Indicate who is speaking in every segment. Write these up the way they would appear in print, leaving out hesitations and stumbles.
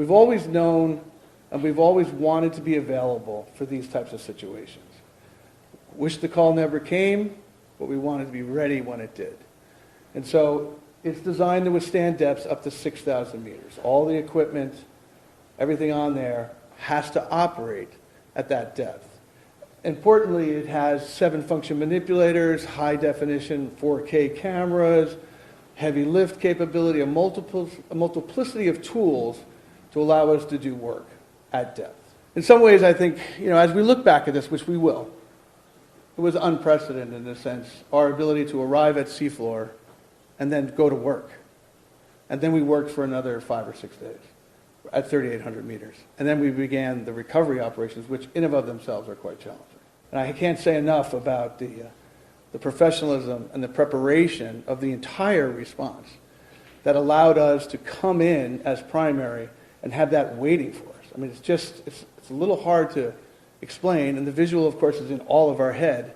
Speaker 1: We've always known and we've always wanted to be available for these types of situations. Wish the call never came, but we wanted to be ready when it did. And so it's designed to withstand depths up to 6,000 meters. All the equipment, everything on there has to operate at that depth. Importantly, it has 7 function manipulators, high definition 4K cameras, heavy lift capability, a multiplicity of tools to allow us to do work at depth. In some ways, I think, as we look back at this, which we will, it was unprecedented in a sense, our ability to arrive at seafloor and then go to work. And then we worked for another 5 or 6 days at 3,800 meters. And then we began the recovery operations, which in and of themselves are quite challenging. And I can't say enough about the professionalism and the preparation of the entire response that allowed us to come in as primary and have that waiting for us. I mean, it's a little hard to explain, and the visual, of course, is in all of our head,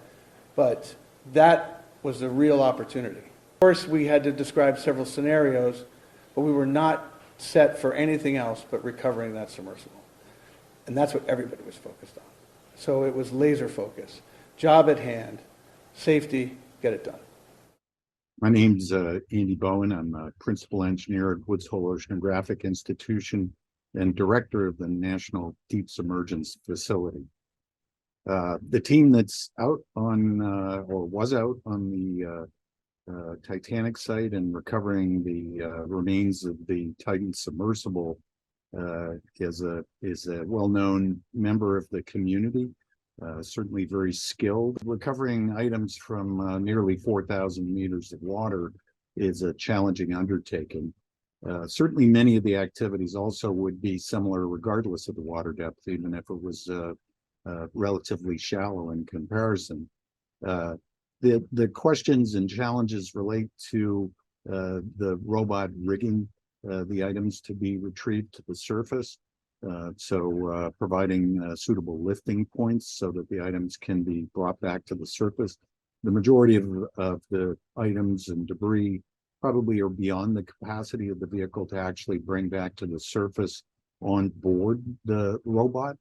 Speaker 1: but that was the real opportunity. Of course, we had to describe several scenarios, but we were not set for anything else but recovering that submersible. And that's what everybody was focused on. So it was laser focus, job at hand, safety, get it done.
Speaker 2: My name's Andy Bowen. I'm a principal engineer at Woods Hole Oceanographic Institution and director of the National Deep Submergence Facility. The team that's out on, or was out on the Titanic site and recovering the remains of the Titan submersible is a well-known member of the community, certainly very skilled. Recovering items from nearly 4,000 meters of water is a challenging undertaking. Certainly many of the activities also would be similar regardless of the water depth, even if it was relatively shallow in comparison. The questions and challenges relate to the robot rigging the items to be retrieved to the surface. So providing suitable lifting points so that the items can be brought back to the surface. The majority of the items and debris probably are beyond the capacity of the vehicle to actually bring back to the surface on board the robot.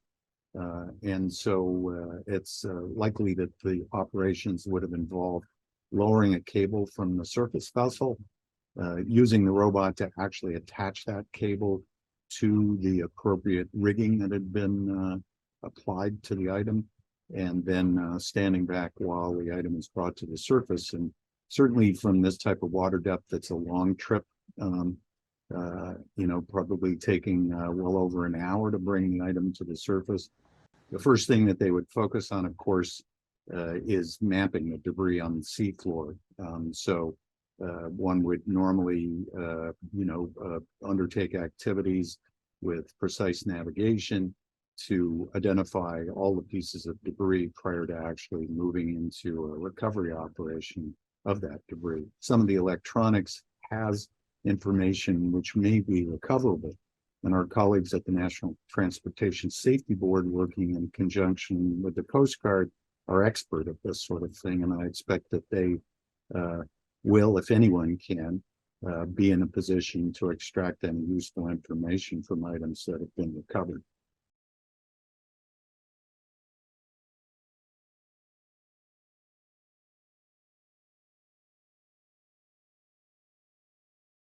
Speaker 2: And so it's likely that the operations would have involved lowering a cable from the surface vessel, using the robot to actually attach that cable to the appropriate rigging that had been applied to the item, and then standing back while the item is brought to the surface. And certainly from this type of water depth, it's a long trip, probably taking well over an hour to bring the item to the surface. The first thing that they would focus on, of course, is mapping the debris on the seafloor. One would normally, undertake activities with precise navigation to identify all the pieces of debris prior to actually moving into a recovery operation of that debris. Some of the electronics has information which may be recoverable, and our colleagues at the National Transportation Safety Board, working in conjunction with the Coast Guard, are expert at this sort of thing, and I expect that they will, if anyone can, be in a position to extract any useful information from items that have been recovered.